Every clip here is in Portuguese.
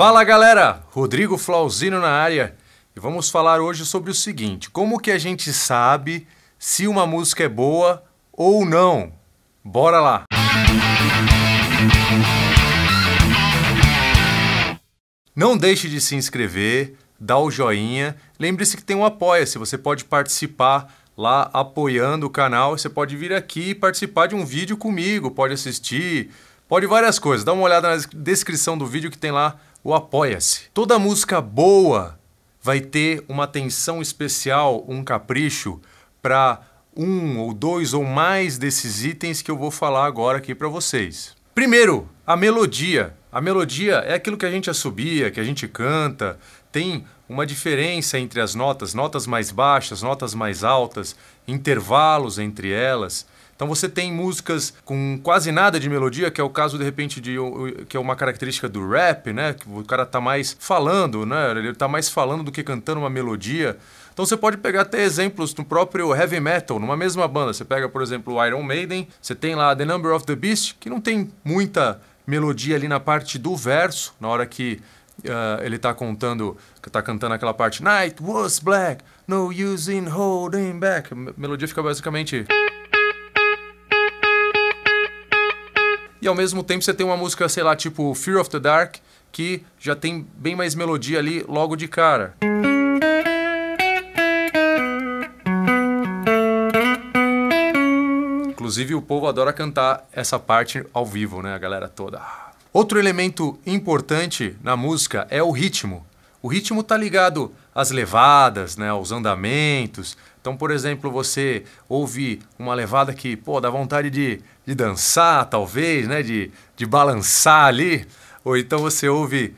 Fala galera, Rodrigo Flauzino na área e vamos falar hoje sobre o seguinte: como que a gente sabe se uma música é boa ou não? Bora lá! Não deixe de se inscrever, dar o joinha, lembre-se que tem um Apoia-se, você pode participar lá apoiando o canal, você pode vir aqui e participar de um vídeo comigo, pode assistir, pode várias coisas, dá uma olhada na descrição do vídeo que tem lá o Apoia-se. Toda música boa vai ter uma atenção especial, um capricho para um ou dois ou mais desses itens que eu vou falar agora aqui para vocês. Primeiro, a melodia. A melodia é aquilo que a gente assobia, que a gente canta, tem uma diferença entre as notas, notas mais baixas, notas mais altas, intervalos entre elas. Então você tem músicas com quase nada de melodia, que é o caso, de repente, que é uma característica do rap, né? Que o cara tá mais falando, né? Ele tá mais falando do que cantando uma melodia. Então você pode pegar até exemplos no próprio heavy metal, numa mesma banda. Você pega, por exemplo, o Iron Maiden, você tem lá The Number of the Beast, que não tem muita melodia ali na parte do verso, na hora que ele tá cantando aquela parte Night was black, no use in holding back. A melodia fica basicamente... E ao mesmo tempo você tem uma música, sei lá, tipo Fear of the Dark, que já tem bem mais melodia ali logo de cara. Inclusive o povo adora cantar essa parte ao vivo, né, a galera toda. Outro elemento importante na música é o ritmo. O ritmo tá ligado às levadas, né, aos andamentos. Então, por exemplo, você ouve uma levada que, pô, dá vontade de dançar, talvez, né, de balançar ali. Ou então você ouve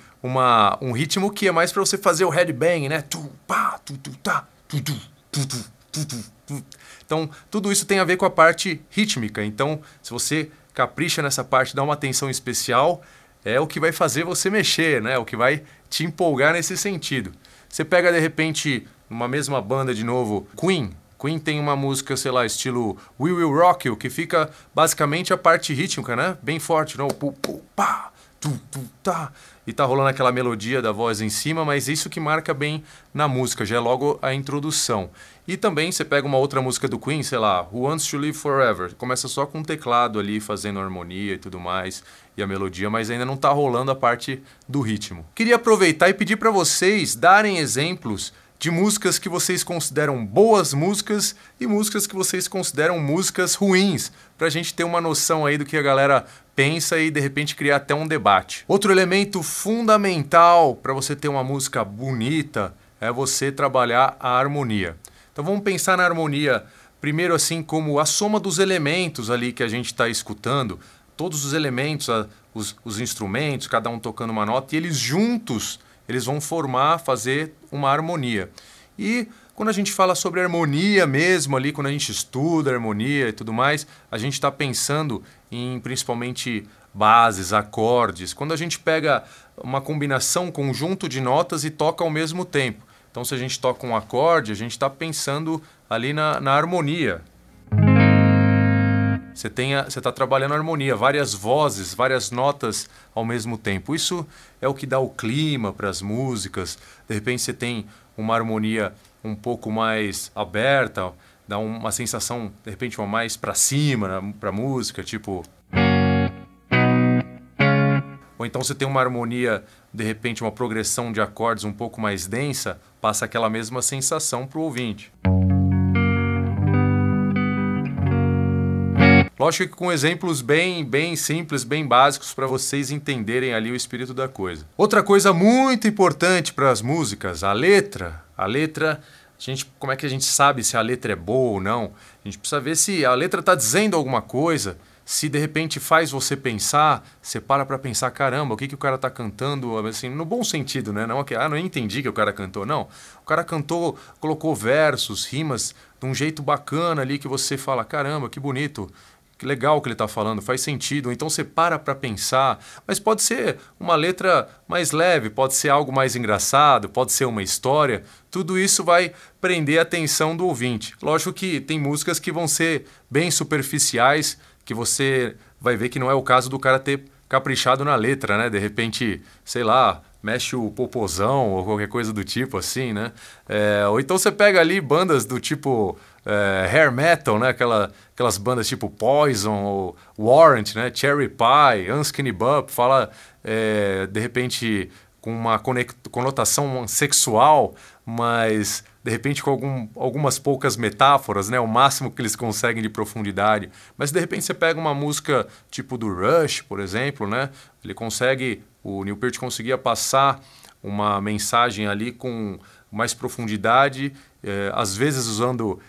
um ritmo que é mais para você fazer o headbang, né? Tu, pá, tu, tu, tá, tu, tu, tu, tu, tu, tu, tu. Então, tudo isso tem a ver com a parte rítmica. Então, se você capricha nessa parte, dá uma atenção especial, é o que vai fazer você mexer, né? O que vai te empolgar nesse sentido. Você pega, de repente, numa mesma banda de novo, Queen. Queen tem uma música, sei lá, estilo We Will Rock You, que fica basicamente a parte rítmica, né? Bem forte, não? Pu, pu, pá, tu, tu, tá. E tá rolando aquela melodia da voz em cima, mas isso que marca bem na música, já é logo a introdução. E também você pega uma outra música do Queen, sei lá, Who Wants to Live Forever, começa só com um teclado ali fazendo harmonia e tudo mais, e a melodia, mas ainda não tá rolando a parte do ritmo. Queria aproveitar e pedir para vocês darem exemplos de músicas que vocês consideram boas músicas e músicas que vocês consideram músicas ruins, pra gente ter uma noção aí do que a galera pensa e de repente criar até um debate. Outro elemento fundamental para você ter uma música bonita é você trabalhar a harmonia. Então vamos pensar na harmonia primeiro assim como a soma dos elementos ali que a gente está escutando, todos os elementos, os instrumentos, cada um tocando uma nota, e eles juntos eles vão fazer uma harmonia. E quando a gente fala sobre harmonia mesmo ali, quando a gente estuda harmonia e tudo mais, a gente está pensando em principalmente bases, acordes. Quando a gente pega uma combinação, um conjunto de notas e toca ao mesmo tempo. Então se a gente toca um acorde, a gente está pensando ali na harmonia. Você está trabalhando a harmonia, várias vozes, várias notas ao mesmo tempo. Isso é o que dá o clima para as músicas. De repente você tem uma harmonia um pouco mais aberta, dá uma sensação, de repente, uma mais para cima para a música, tipo... Ou então você tem uma harmonia, de repente, uma progressão de acordes um pouco mais densa, passa aquela mesma sensação para o ouvinte. Lógico que com exemplos bem simples, bem básicos para vocês entenderem ali o espírito da coisa. Outra coisa muito importante para as músicas, a letra. A letra, como é que a gente sabe se a letra é boa ou não? A gente precisa ver se a letra está dizendo alguma coisa, se de repente faz você pensar, você para pensar, caramba, o que o cara está cantando, assim, no bom sentido, né? Não, não entendi que o cara cantou, não. O cara cantou, colocou versos, rimas, de um jeito bacana ali que você fala, caramba, que bonito. Que legal que ele está falando, faz sentido. Então você para pensar, mas pode ser uma letra mais leve, pode ser algo mais engraçado, pode ser uma história. Tudo isso vai prender a atenção do ouvinte. Lógico que tem músicas que vão ser bem superficiais, que você vai ver que não é o caso do cara ter caprichado na letra, né? De repente, sei lá, mexe o popozão ou qualquer coisa do tipo assim, né? Ou então você pega ali bandas do tipo hair metal, né? Aquelas bandas tipo Poison ou Warrant, né? Cherry Pie, Unskinny Bop, fala de repente com uma conotação sexual, mas de repente com algumas poucas metáforas, né? O máximo que eles conseguem de profundidade. Mas de repente você pega uma música tipo do Rush, por exemplo, né? O Neil Peart conseguia passar uma mensagem ali com mais profundidade, às vezes usando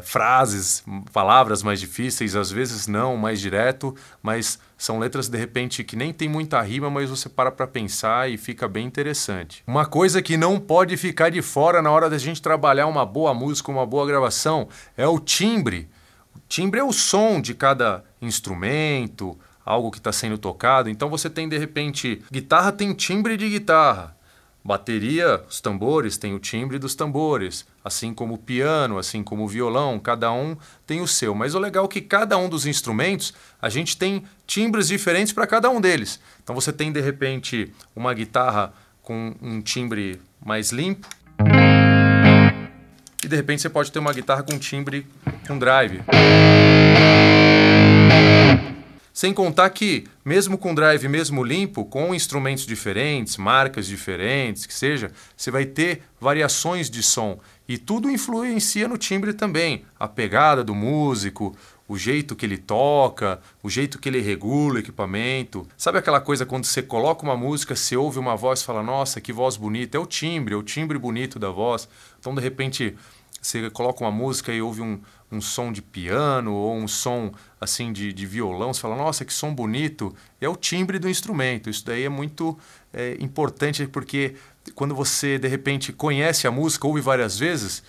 frases, palavras mais difíceis, às vezes não, mais direto, mas são letras de repente que nem tem muita rima, mas você para pensar e fica bem interessante. Uma coisa que não pode ficar de fora na hora da gente trabalhar uma boa música, uma boa gravação, é o timbre. O timbre é o som de cada instrumento, algo que está sendo tocado. Então você tem de repente, guitarra tem timbre de guitarra, bateria, os tambores têm o timbre dos tambores, assim como o piano, assim como o violão, cada um tem o seu. Mas o legal é que cada um dos instrumentos, a gente tem timbres diferentes para cada um deles. Então você tem de repente uma guitarra com um timbre mais limpo e de repente você pode ter uma guitarra com timbre com drive. Sem contar que, mesmo com drive, mesmo limpo, com instrumentos diferentes, marcas diferentes, que seja, você vai ter variações de som. E tudo influencia no timbre também. A pegada do músico, o jeito que ele toca, o jeito que ele regula o equipamento. Sabe aquela coisa quando você coloca uma música, você ouve uma voz e fala, nossa, que voz bonita. É o timbre bonito da voz. Então, de repente, você coloca uma música e ouve um som de piano ou um som assim de violão, você fala, nossa, que som bonito. É o timbre do instrumento. Isso daí é muito importante porque quando você, de repente, conhece a música, ouve várias vezes,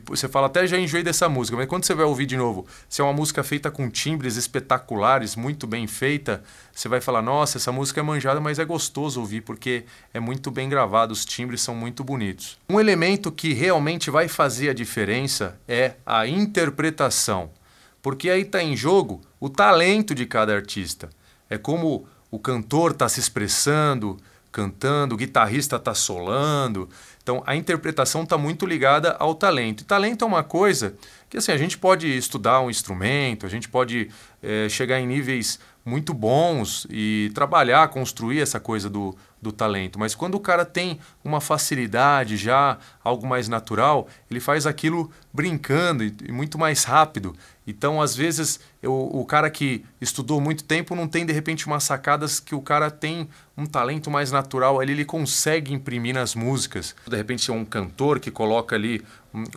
você fala, até já enjoei dessa música, mas quando você vai ouvir de novo, se é uma música feita com timbres espetaculares, muito bem feita, você vai falar, nossa, essa música é manjada, mas é gostoso ouvir, porque é muito bem gravado, os timbres são muito bonitos. Um elemento que realmente vai fazer a diferença é a interpretação, porque aí está em jogo o talento de cada artista. É como o cantor está se expressando, cantando, o guitarrista está solando. Então, a interpretação está muito ligada ao talento. E talento é uma coisa que assim, a gente pode estudar um instrumento, a gente pode chegar em níveis muito bons e trabalhar, construir essa coisa do talento. Mas quando o cara tem uma facilidade já, algo mais natural, ele faz aquilo brincando e muito mais rápido. Então, às vezes, o cara que estudou muito tempo não tem, de repente, umas sacadas que o cara tem um talento mais natural. Ali ele consegue imprimir nas músicas. De repente, é um cantor que coloca ali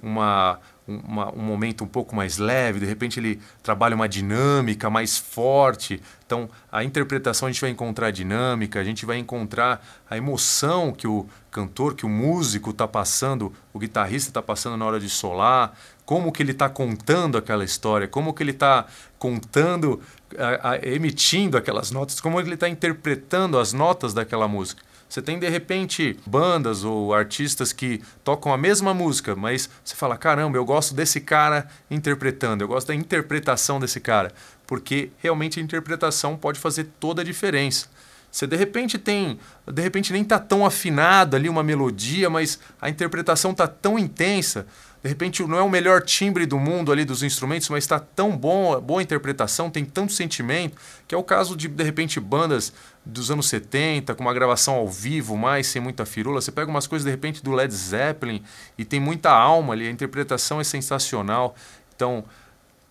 um momento um pouco mais leve, de repente ele trabalha uma dinâmica mais forte. Então, a interpretação a gente vai encontrar a dinâmica, a gente vai encontrar a emoção que o cantor, que o músico está passando, o guitarrista está passando na hora de solar, como que ele está contando aquela história, como que ele está contando, emitindo aquelas notas, como ele está interpretando as notas daquela música. Você tem, de repente, bandas ou artistas que tocam a mesma música, mas você fala, caramba, eu gosto desse cara interpretando, eu gosto da interpretação desse cara, porque realmente a interpretação pode fazer toda a diferença. Você de repente nem está tão afinado ali uma melodia, mas a interpretação está tão intensa. De repente não é o melhor timbre do mundo ali dos instrumentos, mas está tão boa a interpretação, tem tanto sentimento, que é o caso de repente, bandas dos anos 70, com uma gravação ao vivo, mais sem muita firula. Você pega umas coisas, de repente, do Led Zeppelin e tem muita alma ali, a interpretação é sensacional. Então,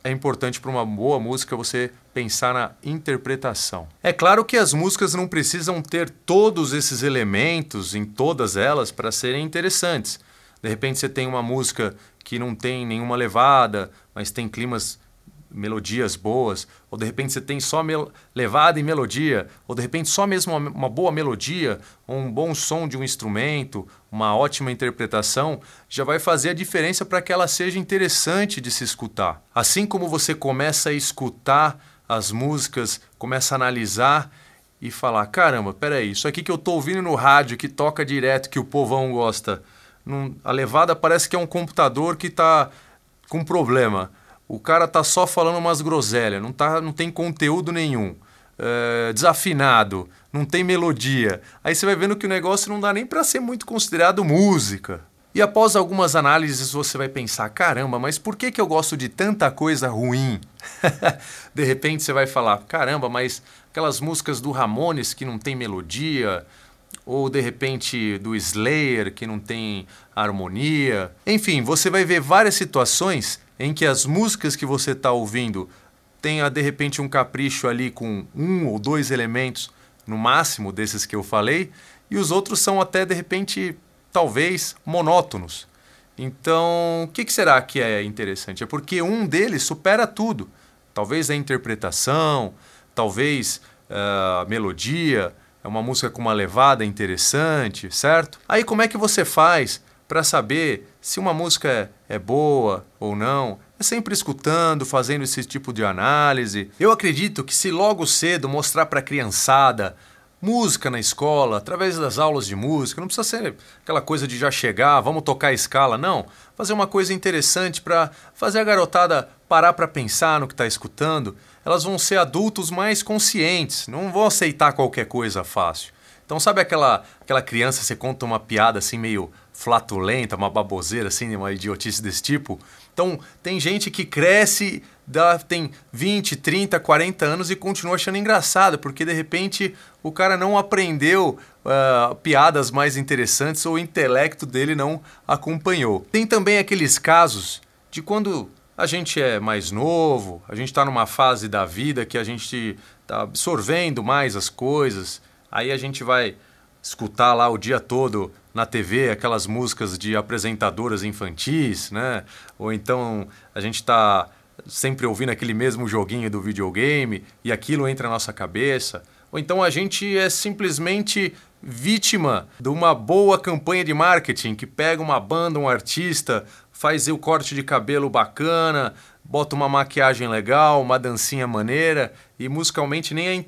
é importante para uma boa música você pensar na interpretação. É claro que as músicas não precisam ter todos esses elementos em todas elas para serem interessantes. De repente você tem uma música que não tem nenhuma levada, mas tem melodias boas, ou de repente você tem só levada e melodia, ou de repente só mesmo uma boa melodia, um bom som de um instrumento, uma ótima interpretação, já vai fazer a diferença para que ela seja interessante de se escutar. Assim como você começa a escutar as músicas, começa a analisar e falar, caramba, peraí, isso aqui que eu estou ouvindo no rádio, que toca direto, que o povão gosta, a levada parece que é um computador que está com problema. O cara tá só falando umas groselhas, não tem conteúdo nenhum. desafinado, não tem melodia. Aí você vai vendo que o negócio não dá nem para ser muito considerado música. E após algumas análises você vai pensar, caramba, mas por que eu gosto de tanta coisa ruim? De repente você vai falar, caramba, mas aquelas músicas do Ramones que não tem melodia, ou de repente do Slayer que não tem harmonia. Enfim, você vai ver várias situações em que as músicas que você está ouvindo tenha de repente um capricho ali com 1 ou 2 elementos no máximo desses que eu falei, e os outros são até de repente talvez monótonos. Então, o que será que é interessante? É porque um deles supera tudo. Talvez a interpretação, talvez a melodia, é uma música com uma levada interessante, certo? Aí como é que você faz para saber se uma música é boa ou não? É sempre escutando, fazendo esse tipo de análise. Eu acredito que se logo cedo mostrar para a criançada música na escola, através das aulas de música, não precisa ser aquela coisa de já chegar, vamos tocar a escala, não. Fazer uma coisa interessante para fazer a garotada parar para pensar no que está escutando. Elas vão ser adultos mais conscientes, não vão aceitar qualquer coisa fácil. Então sabe aquela criança, você conta uma piada assim meio flatulenta, uma baboseira assim, uma idiotice desse tipo? Então tem gente que cresce, tem 20, 30, 40 anos e continua achando engraçado, porque de repente o cara não aprendeu piadas mais interessantes ou o intelecto dele não acompanhou. Tem também aqueles casos de quando a gente é mais novo, a gente está numa fase da vida que a gente está absorvendo mais as coisas, aí a gente vai escutar lá o dia todo na TV aquelas músicas de apresentadoras infantis, né? Ou então a gente está sempre ouvindo aquele mesmo joguinho do videogame e aquilo entra na nossa cabeça. Ou então a gente é simplesmente vítima de uma boa campanha de marketing que pega uma banda, um artista, faz o corte de cabelo bacana, bota uma maquiagem legal, uma dancinha maneira e musicalmente nem é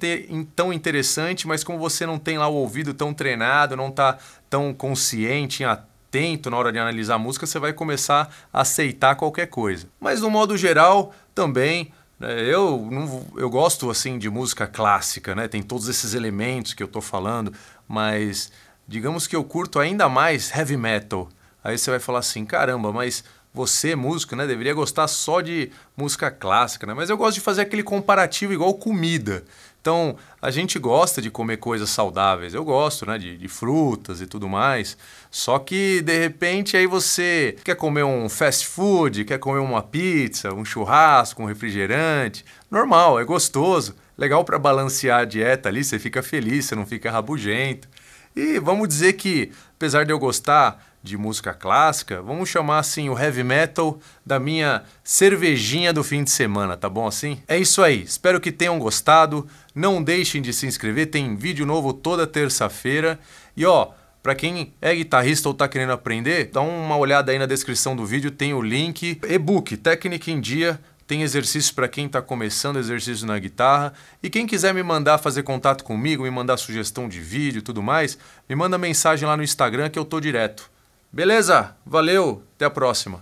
tão interessante, mas como você não tem lá o ouvido tão treinado, não está tão consciente, atento na hora de analisar a música, você vai começar a aceitar qualquer coisa. Mas no modo geral também, eu gosto assim de música clássica, né? Tem todos esses elementos que eu estou falando, mas digamos que eu curto ainda mais heavy metal. Aí você vai falar assim, caramba, mas você, músico, né, deveria gostar só de música clássica, né? Mas eu gosto de fazer aquele comparativo igual comida. Então, a gente gosta de comer coisas saudáveis. Eu gosto, né, de frutas e tudo mais. Só que, de repente, aí você quer comer um fast food, quer comer uma pizza, um churrasco, um refrigerante. Normal, é gostoso. Legal para balancear a dieta ali, você fica feliz, você não fica rabugento. E vamos dizer que, apesar de eu gostar de música clássica, vamos chamar assim o heavy metal da minha cervejinha do fim de semana, tá bom assim? É isso aí, espero que tenham gostado, não deixem de se inscrever, tem vídeo novo toda terça-feira. E ó, para quem é guitarrista ou tá querendo aprender, dá uma olhada aí na descrição do vídeo, tem o link, e-book, Técnica em Dia. Tem exercícios para quem está começando, exercício na guitarra. E quem quiser me mandar fazer contato comigo, me mandar sugestão de vídeo e tudo mais, me manda mensagem lá no Instagram que eu tô direto. Beleza? Valeu, até a próxima.